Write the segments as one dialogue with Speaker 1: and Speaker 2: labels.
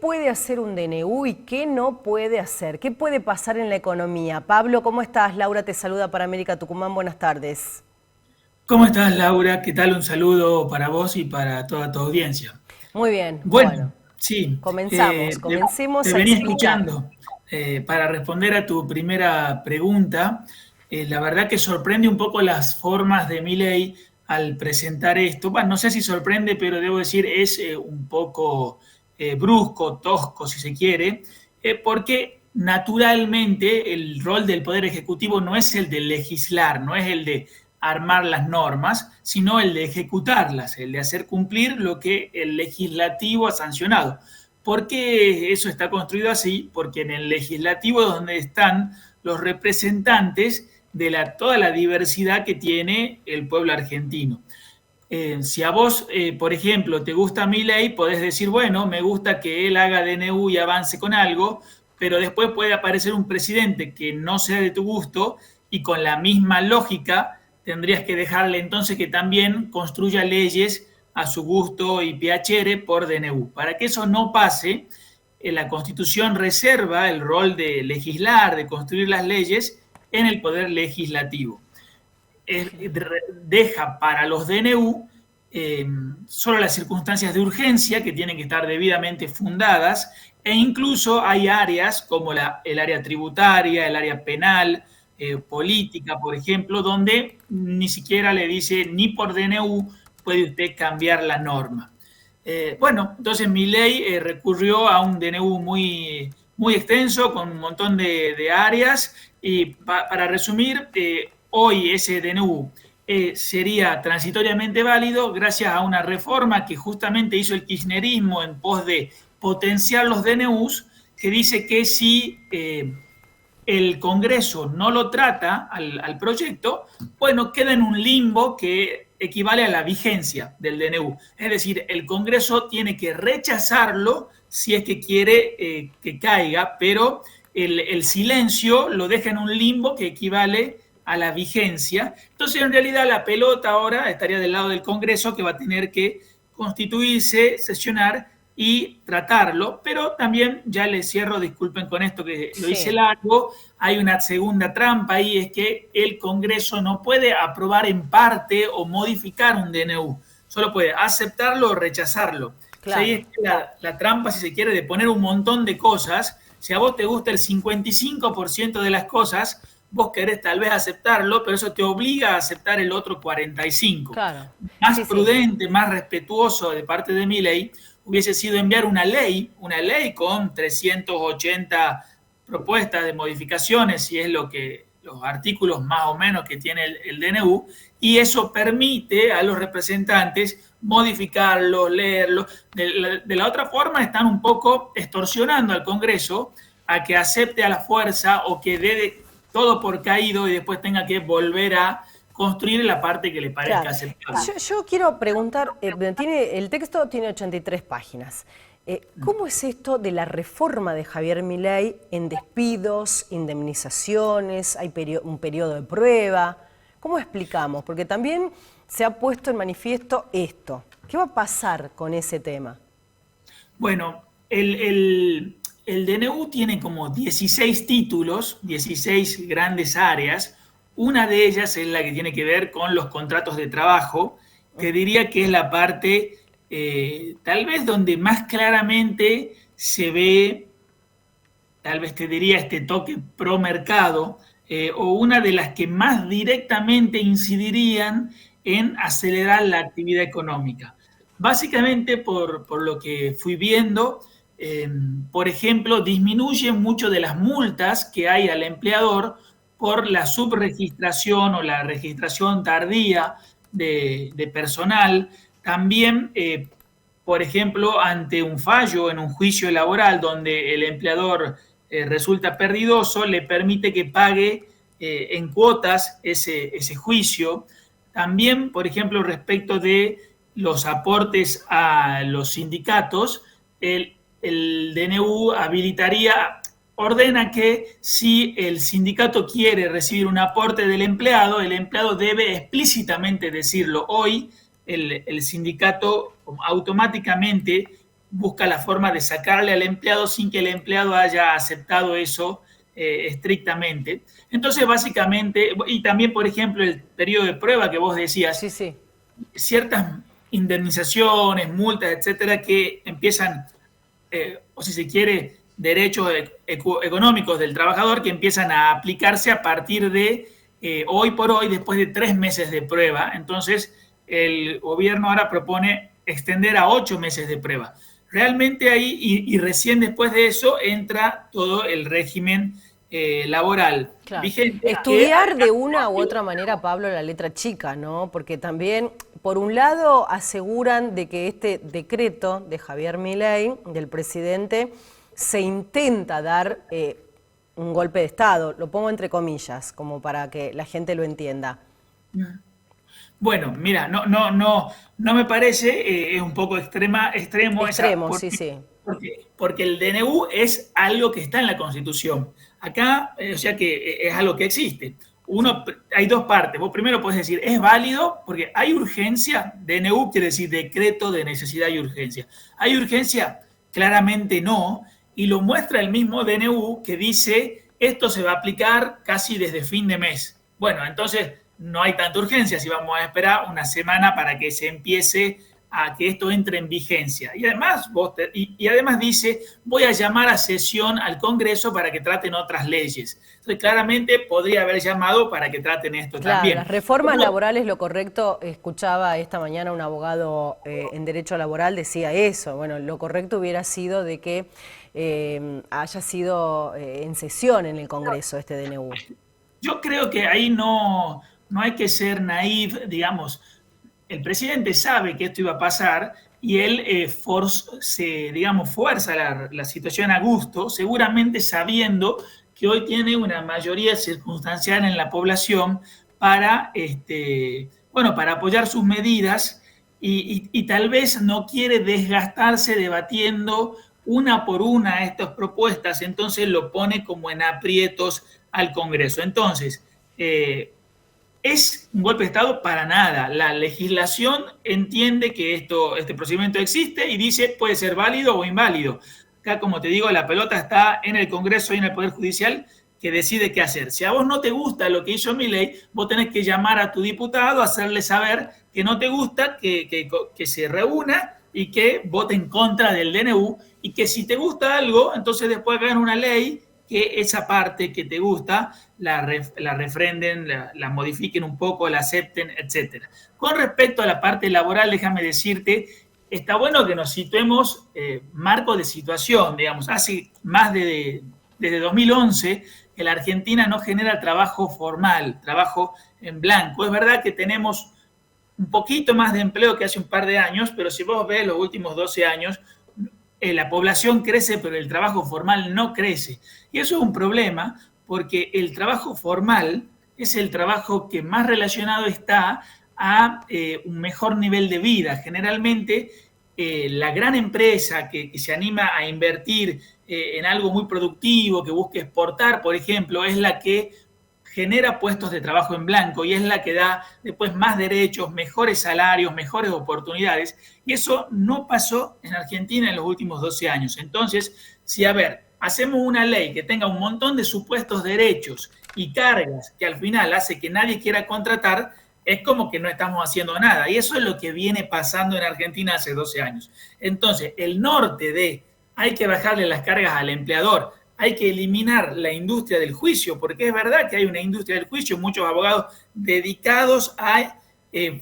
Speaker 1: puede hacer un DNU y qué no puede hacer? ¿Qué puede pasar en la economía? Pablo, ¿cómo estás? Laura te saluda para América Tucumán. Buenas tardes.
Speaker 2: ¿Cómo estás, Laura? ¿Qué tal? Un saludo para vos y para toda tu audiencia.
Speaker 1: Muy bien,
Speaker 2: Bueno,
Speaker 1: bueno,
Speaker 2: sí, te
Speaker 1: comencemos a
Speaker 2: venía
Speaker 1: explicar.
Speaker 2: escuchando para responder a tu primera pregunta. La verdad que sorprende un poco las formas de Milei al presentar esto. Bueno, no sé si sorprende, pero debo decir es un poco brusco, tosco, si se quiere, porque naturalmente el rol del Poder Ejecutivo no es el de legislar, no es el de armar las normas, sino el de ejecutarlas, el de hacer cumplir lo que el legislativo ha sancionado. ¿Por qué eso está construido así? Porque en el legislativo es donde están los representantes de toda la diversidad que tiene el pueblo argentino. Si a vos, por ejemplo, te gusta Milei, podés decir, bueno, me gusta que él haga DNU y avance con algo, pero después puede aparecer un presidente que no sea de tu gusto y con la misma lógica tendrías que dejarle entonces que también construya leyes a su gusto y piacere por DNU. Para que eso no pase, la Constitución reserva el rol de legislar, de construir las leyes en el poder legislativo. Deja para los DNU solo las circunstancias de urgencia que tienen que estar debidamente fundadas e incluso hay áreas como el área tributaria, el área penal, política, por ejemplo, donde ni siquiera le dice ni por DNU puede usted cambiar la norma. Bueno, entonces mi ley recurrió a un DNU muy extenso con un montón de áreas y para resumir, hoy ese DNU sería transitoriamente válido gracias a una reforma que justamente hizo el kirchnerismo en pos de potenciar los DNUs, que dice que si el Congreso no lo trata al proyecto, bueno, queda en un limbo que equivale a la vigencia del DNU. Es decir, el Congreso tiene que rechazarlo si es que quiere que caiga, pero el silencio lo deja en un limbo que equivale a la vigencia. Entonces, en realidad, la pelota ahora estaría del lado del Congreso, que va a tener que constituirse, sesionar y tratarlo, pero también, ya les cierro, disculpen con esto que lo hice
Speaker 1: Sí,
Speaker 2: largo, hay una segunda trampa ahí, es que el Congreso no puede aprobar en parte o modificar un DNU, solo puede aceptarlo o rechazarlo. Entonces ahí
Speaker 1: claro.
Speaker 2: está la trampa, si se quiere, de poner un montón de cosas. Si a vos te gusta el 55% de las cosas, vos querés tal vez aceptarlo, pero eso te obliga a aceptar el otro 45%.
Speaker 1: Claro,
Speaker 2: Más
Speaker 1: sí, sí.
Speaker 2: prudente, más respetuoso de parte de mi ley, hubiese sido enviar una ley con 380 propuestas de modificaciones, si es lo que los artículos más o menos que tiene el DNU, y eso permite a los representantes modificarlo, leerlo. De la otra forma están un poco extorsionando al Congreso a que acepte a la fuerza o que dé todo por caído y después tenga que volver a construir la parte que le parezca
Speaker 1: Claro.
Speaker 2: aceptable.
Speaker 1: Yo quiero preguntar, el texto tiene 83 páginas. ¿Cómo es esto de la reforma de Javier Milei en despidos, indemnizaciones, hay un periodo de prueba? ¿Cómo explicamos? Porque también se ha puesto en manifiesto esto. ¿Qué va a pasar con ese tema?
Speaker 2: Bueno, el DNU tiene como 16 títulos, 16 grandes áreas. Una de ellas es la que tiene que ver con los contratos de trabajo, que diría que es la parte tal vez donde más claramente se ve, tal vez te diría, este toque pro mercado, o una de las que más directamente incidirían en acelerar la actividad económica. Básicamente, por lo que fui viendo, por ejemplo, disminuye mucho de las multas que hay al empleador por la subregistración o la registración tardía de personal. También, por ejemplo, ante un fallo en un juicio laboral donde el empleador resulta perdidoso, le permite que pague en cuotas ese juicio. También, por ejemplo, respecto de los aportes a los sindicatos, el DNU ordena que si el sindicato quiere recibir un aporte del empleado, el empleado debe explícitamente decirlo. Hoy el sindicato automáticamente busca la forma de sacarle al empleado sin que el empleado haya aceptado eso estrictamente. Entonces, básicamente, y también, por ejemplo, el periodo de prueba que vos decías,
Speaker 1: Sí, sí.
Speaker 2: ciertas indemnizaciones, multas, etcétera, que empiezan, o si se quiere, derechos económicos del trabajador que empiezan a aplicarse a partir de hoy por hoy, después de 3 meses de prueba. Entonces, el gobierno ahora propone extender a 8 meses de prueba. Realmente ahí, y recién después de eso, entra todo el régimen laboral
Speaker 1: Claro.
Speaker 2: vigente.
Speaker 1: Estudiar de una u otra manera, Pablo, la letra chica, ¿no? Porque también, por un lado, aseguran de que este decreto de Javier Milei, del presidente, se intenta dar un golpe de Estado. Lo pongo entre comillas, como para que la gente lo entienda.
Speaker 2: Bueno, mira, no me parece, es un poco extremo esa,
Speaker 1: Extremo, sí, sí.
Speaker 2: porque el DNU es algo que está en la Constitución. Acá, o sea que es algo que existe. Hay dos partes. Vos primero podés decir, es válido porque hay urgencia. DNU quiere decir decreto de necesidad y urgencia. ¿Hay urgencia? Claramente no. Y lo muestra el mismo DNU que dice, esto se va a aplicar casi desde fin de mes. Bueno, entonces no hay tanta urgencia si vamos a esperar una semana para que se empiece a que esto entre en vigencia. Y además, además dice, voy a llamar a sesión al Congreso para que traten otras leyes. Entonces, claramente podría haber llamado para que traten esto
Speaker 1: claro,
Speaker 2: también.
Speaker 1: Las reformas laborales, lo correcto, escuchaba esta mañana un abogado en derecho laboral, decía eso. Bueno, lo correcto hubiera sido de que haya sido en sesión en el Congreso este DNU.
Speaker 2: Yo creo que ahí no hay que ser naif, digamos. El presidente sabe que esto iba a pasar y él fuerza la situación a gusto, seguramente sabiendo que hoy tiene una mayoría circunstancial en la población para, para apoyar sus medidas y tal vez no quiere desgastarse debatiendo una por una estas propuestas, entonces lo pone como en aprietos al Congreso. Entonces, ¿es un golpe de Estado? Para nada. La legislación entiende que este procedimiento existe y dice puede ser válido o inválido. Acá, como te digo, la pelota está en el Congreso y en el Poder Judicial que decide qué hacer. Si a vos no te gusta lo que hizo Milei, vos tenés que llamar a tu diputado, hacerle saber que no te gusta, que se reúna y que vote en contra del DNU y que si te gusta algo, entonces después hagan una ley que esa parte que te gusta la refrenden, la modifiquen un poco, la acepten, etc. Con respecto a la parte laboral, déjame decirte, está bueno que nos situemos marco de situación, digamos, hace más desde 2011 que la Argentina no genera trabajo formal, trabajo en blanco. Es verdad que tenemos un poquito más de empleo que hace un par de años, pero si vos ves los últimos 12 años, la población crece, pero el trabajo formal no crece. Y eso es un problema porque el trabajo formal es el trabajo que más relacionado está a un mejor nivel de vida. Generalmente, la gran empresa que se anima a invertir en algo muy productivo, que busque exportar, por ejemplo, es la que genera puestos de trabajo en blanco y es la que da después más derechos, mejores salarios, mejores oportunidades. Y eso no pasó en Argentina en los últimos 12 años. Entonces, si hacemos una ley que tenga un montón de supuestos derechos y cargas que al final hace que nadie quiera contratar, es como que no estamos haciendo nada. Y eso es lo que viene pasando en Argentina hace 12 años. Entonces, el norte de hay que bajarle las cargas al empleador, hay que eliminar la industria del juicio, porque es verdad que hay una industria del juicio, muchos abogados dedicados a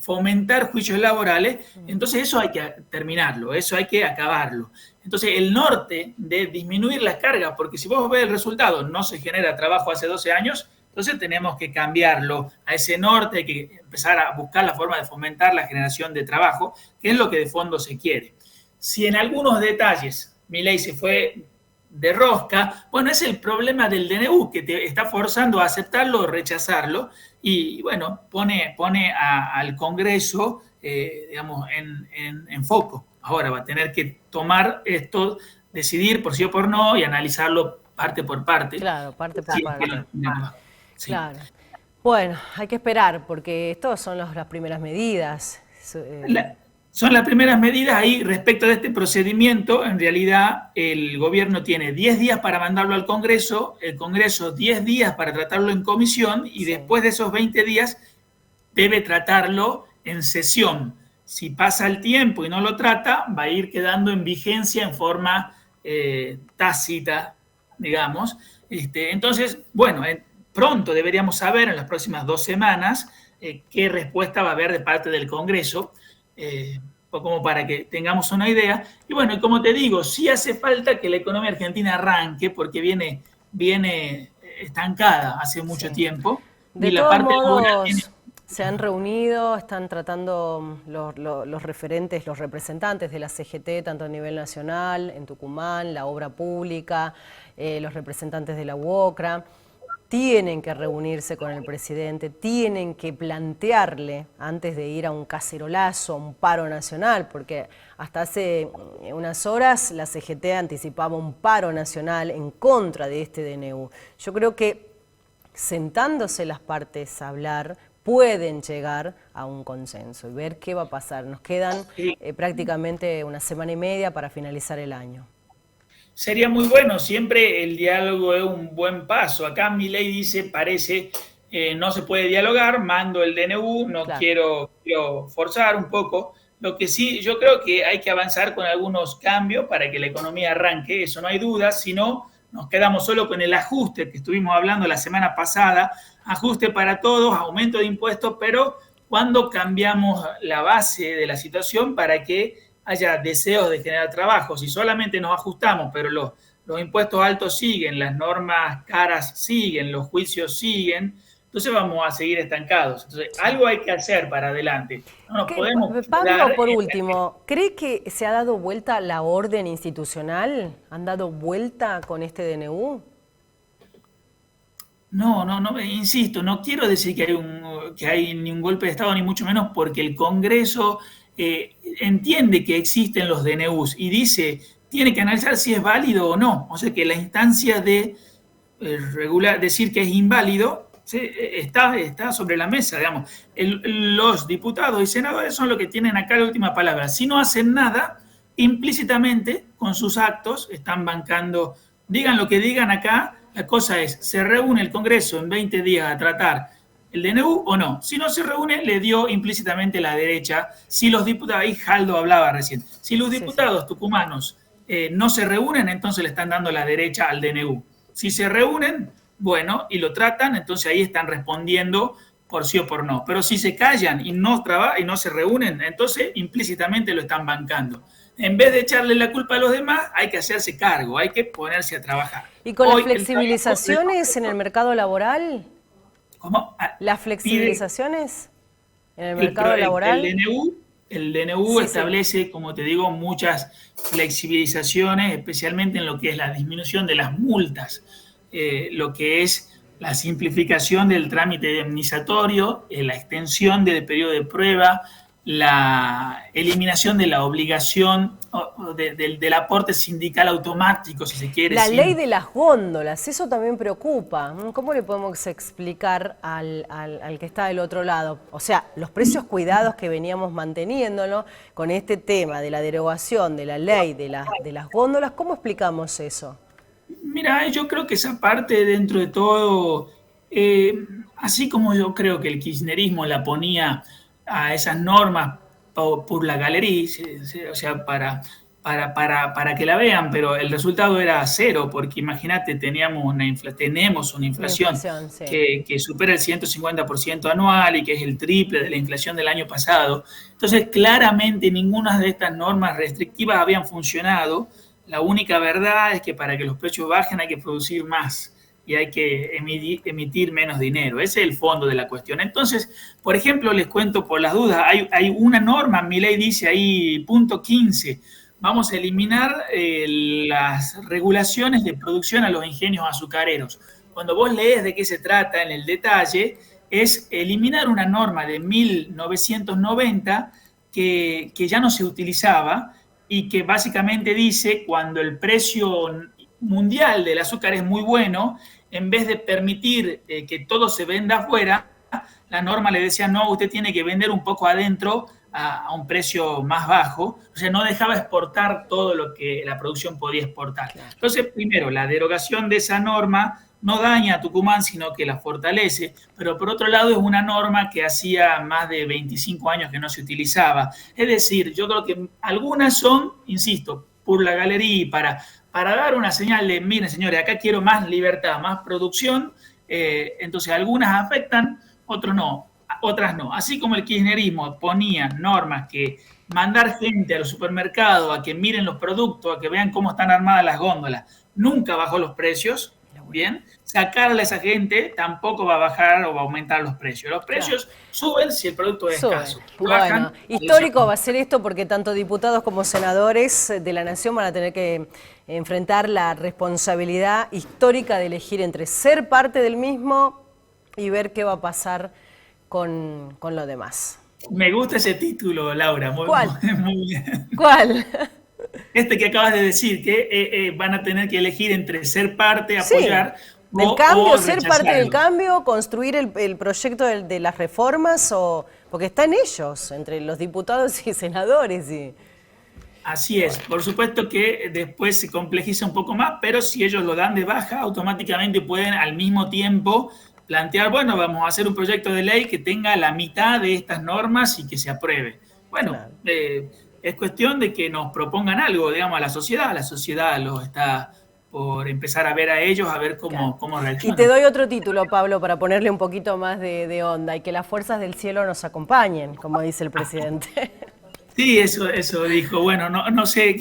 Speaker 2: fomentar juicios laborales, entonces eso hay que terminarlo, eso hay que acabarlo. Entonces el norte de disminuir las cargas, porque si vos ves el resultado, no se genera trabajo hace 12 años, entonces tenemos que cambiarlo a ese norte, hay que empezar a buscar la forma de fomentar la generación de trabajo, que es lo que de fondo se quiere. Si en algunos detalles Milei se fue de rosca, bueno, es el problema del DNU, que te está forzando a aceptarlo o rechazarlo, y bueno, pone al Congreso, digamos, en foco. Ahora va a tener que tomar esto, decidir por sí o por no, y analizarlo parte por parte.
Speaker 1: Claro, parte por parte.
Speaker 2: Sí.
Speaker 1: Claro. Bueno, hay que esperar, porque estas son las primeras medidas.
Speaker 2: Son las primeras medidas ahí respecto de este procedimiento. En realidad, el gobierno tiene 10 días para mandarlo al Congreso, el Congreso 10 días para tratarlo en comisión y
Speaker 1: Sí.
Speaker 2: después de esos 20 días debe tratarlo en sesión. Si pasa el tiempo y no lo trata, va a ir quedando en vigencia en forma tácita, digamos. Entonces, bueno, pronto deberíamos saber, en las próximas 2 semanas, qué respuesta va a haber de parte del Congreso, como para que tengamos una idea. Y bueno, como te digo, sí hace falta que la economía argentina arranque, porque viene estancada hace mucho
Speaker 1: Sí.
Speaker 2: tiempo, y
Speaker 1: De
Speaker 2: la
Speaker 1: todos
Speaker 2: parte laboral viene.
Speaker 1: modos, se han reunido, están tratando los referentes, los representantes de la CGT, tanto a nivel nacional, en Tucumán, la obra pública, los representantes de la UOCRA. Tienen que reunirse con el presidente, tienen que plantearle, antes de ir a un cacerolazo, a un paro nacional, porque hasta hace unas horas la CGT anticipaba un paro nacional en contra de este DNU. Yo creo que sentándose las partes a hablar, pueden llegar a un consenso y ver qué va a pasar. Nos quedan prácticamente una semana y media para finalizar el año.
Speaker 2: Sería muy bueno, siempre el diálogo es un buen paso. Acá Milei dice, parece, no se puede dialogar, mando el DNU, no
Speaker 1: Claro.
Speaker 2: quiero forzar un poco. Lo que sí, yo creo que hay que avanzar con algunos cambios para que la economía arranque, eso no hay duda, si no, nos quedamos solo con el ajuste que estuvimos hablando la semana pasada, ajuste para todos, aumento de impuestos, pero cuando cambiamos la base de la situación para que haya deseos de generar trabajo. Si solamente nos ajustamos, pero los impuestos altos siguen, las normas caras siguen, los juicios siguen, entonces vamos a seguir estancados. Entonces,
Speaker 1: Sí.
Speaker 2: algo hay que hacer para adelante. No nos podemos
Speaker 1: Pablo,
Speaker 2: quedar
Speaker 1: por último, ¿cree que se ha dado vuelta la orden institucional? ¿Han dado vuelta con este DNU?
Speaker 2: No, insisto, no quiero decir que hay ni un golpe de Estado, ni mucho menos, porque el Congreso entiende que existen los DNUs y dice, tiene que analizar si es válido o no. O sea que la instancia de decir que es inválido ¿sí? está sobre la mesa, digamos. Los diputados y senadores son los que tienen acá la última palabra. Si no hacen nada, implícitamente, con sus actos, están bancando, digan lo que digan acá, la cosa es, ¿se reúne el Congreso en 20 días a tratar el DNU o no? Si no se reúne, le dio implícitamente la derecha. Si los diputados, ahí Jaldo hablaba recién, si los
Speaker 1: Sí, sí.
Speaker 2: diputados tucumanos no se reúnen, entonces le están dando la derecha al DNU. Si se reúnen, bueno, y lo tratan, entonces ahí están respondiendo por sí o por no. Pero si se callan y no se reúnen, entonces implícitamente lo están bancando. En vez de echarle la culpa a los demás, hay que hacerse cargo, hay que ponerse a trabajar.
Speaker 1: ¿Y con las
Speaker 2: Hoy el trabajo
Speaker 1: flexibilizaciones en el mercado laboral?
Speaker 2: ¿cómo?
Speaker 1: ¿Las
Speaker 2: Pide
Speaker 1: flexibilizaciones en el
Speaker 2: el,
Speaker 1: mercado
Speaker 2: el
Speaker 1: laboral?
Speaker 2: DNU, el DNU
Speaker 1: Sí, sí.
Speaker 2: establece, como te digo, muchas flexibilizaciones, especialmente en lo que es la disminución de las multas, lo que es la simplificación del trámite indemnizatorio, la extensión del periodo de prueba, la eliminación de la obligación del aporte sindical automático, si se quiere,
Speaker 1: La ley
Speaker 2: sin.
Speaker 1: de las góndolas, eso también preocupa. ¿Cómo le podemos explicar al que está del otro lado? O sea, los precios cuidados que veníamos manteniéndolo con este tema de la derogación de la ley de las góndolas, ¿cómo explicamos eso?
Speaker 2: Mira, yo creo que esa parte dentro de todo, así como yo creo que el kirchnerismo la ponía a esas normas por la galería, o sea, para que la vean, pero el resultado era cero, porque imagínate, tenemos una
Speaker 1: Una
Speaker 2: inflación
Speaker 1: inflación, sí.
Speaker 2: que supera el 150% anual y que es el triple de la inflación del año pasado. Entonces, claramente ninguna de estas normas restrictivas habían funcionado. La única verdad es que para que los precios bajen hay que producir más y hay que emitir menos dinero. Ese es el fondo de la cuestión. Entonces, por ejemplo, les cuento por las dudas, hay una norma, mi ley dice ahí, punto 15, vamos a eliminar las regulaciones de producción a los ingenios azucareros. Cuando vos lees de qué se trata en el detalle, es eliminar una norma de 1990 que ya no se utilizaba y que básicamente dice cuando el precio mundial del azúcar es muy bueno, en vez de permitir que todo se venda afuera, la norma le decía, no, usted tiene que vender un poco adentro a un precio más bajo, o sea, no dejaba exportar todo lo que la producción podía exportar. Entonces, primero, la derogación de esa norma no daña a Tucumán, sino que la fortalece, pero por otro lado es una norma que hacía más de 25 años que no se utilizaba. Es decir, yo creo que algunas son, insisto, por la galería, para dar una señal de, miren señores, acá quiero más libertad, más producción, entonces algunas afectan, otras no. Así como el kirchnerismo ponía normas que mandar gente a los supermercados a que miren los productos, a que vean cómo están armadas las góndolas, nunca bajó los precios, bien, sacarle a esa gente tampoco va a bajar o va a aumentar los precios. Los precios suben si el producto es escaso. Bajan,
Speaker 1: bueno, histórico va a ser esto porque tanto diputados como senadores de la Nación van a tener que enfrentar la responsabilidad histórica de elegir entre ser parte del mismo y ver qué va a pasar con lo demás.
Speaker 2: Me gusta ese título, Laura.
Speaker 1: ¿Cuál?
Speaker 2: Muy bien.
Speaker 1: ¿Cuál?
Speaker 2: Este que acabas de decir, que van a tener que elegir entre ser parte, apoyar,
Speaker 1: del cambio,
Speaker 2: o
Speaker 1: ser parte del cambio, construir el proyecto de las reformas, porque está en ellos, entre los diputados y senadores.
Speaker 2: Así es, por supuesto que después se complejiza un poco más, pero si ellos lo dan de baja, automáticamente pueden al mismo tiempo plantear, bueno, vamos a hacer un proyecto de ley que tenga la mitad de estas normas y que se apruebe. Bueno, claro. Es cuestión de que nos propongan algo, digamos, a la sociedad lo está por empezar a ver a ellos, a ver cómo reaccionan.
Speaker 1: Y te doy otro título, Pablo, para ponerle un poquito más de onda, y que las fuerzas del cielo nos acompañen, como dice el presidente.
Speaker 2: Sí, eso dijo. Bueno, no sé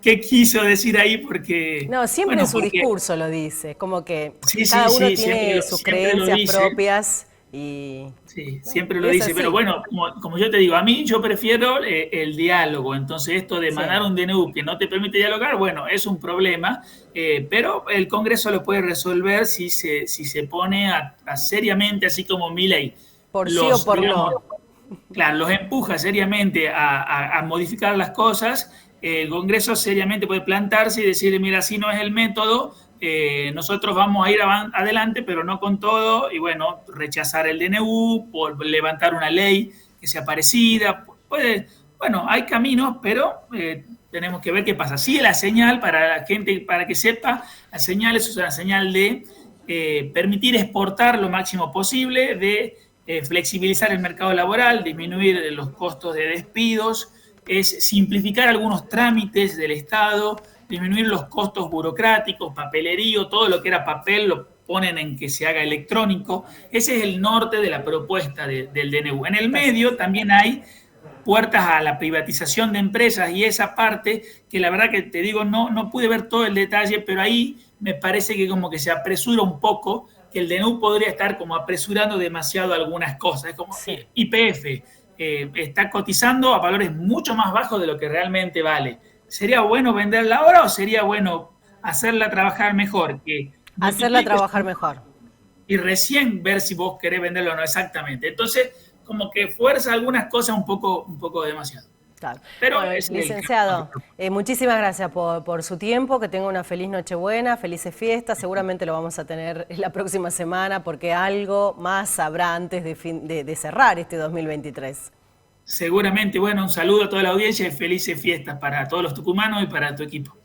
Speaker 2: qué quiso decir ahí porque...
Speaker 1: No, siempre
Speaker 2: bueno,
Speaker 1: en su discurso lo dice, como que cada uno tiene sus creencias propias y...
Speaker 2: Sí, siempre lo dice, pero bueno, como yo te digo, a mí yo prefiero el diálogo, entonces esto de mandar un DNU que no te permite dialogar, bueno, es un problema, pero el Congreso lo puede resolver si se pone a seriamente, así como Milei.
Speaker 1: Por sí o por no.
Speaker 2: Claro, los empuja seriamente a modificar las cosas, el Congreso seriamente puede plantarse y decirle, mira, así no es el método, nosotros vamos a ir adelante, pero no con todo, y bueno, rechazar el DNU, levantar una ley que sea parecida, bueno, hay caminos, pero tenemos que ver qué pasa. Sí, la señal para la gente, para que sepa, la señal es una señal de permitir exportar lo máximo posible, de flexibilizar el mercado laboral, disminuir los costos de despidos, es simplificar algunos trámites del Estado, disminuir los costos burocráticos, papelerío, todo lo que era papel lo ponen en que se haga electrónico. Ese es el norte de la propuesta del DNU. En el medio también hay puertas a la privatización de empresas y esa parte que la verdad que te digo no pude ver todo el detalle, pero ahí me parece que como que se apresura un poco, que el DNU podría estar como apresurando demasiado algunas cosas. Es como YPF está cotizando a valores mucho más bajos de lo que realmente vale. ¿Sería bueno venderla ahora o sería bueno hacerla trabajar mejor?
Speaker 1: Hacerla trabajar mejor.
Speaker 2: Y recién ver si vos querés venderlo o no exactamente. Entonces, como que fuerza algunas cosas un poco demasiado.
Speaker 1: Claro. Pero bueno, licenciado, muchísimas gracias por su tiempo, que tenga una feliz Nochebuena, felices fiestas, seguramente lo vamos a tener la próxima semana porque algo más habrá antes de cerrar este 2023.
Speaker 2: Seguramente, bueno, un saludo a toda la audiencia y felices fiestas para todos los tucumanos y para tu equipo.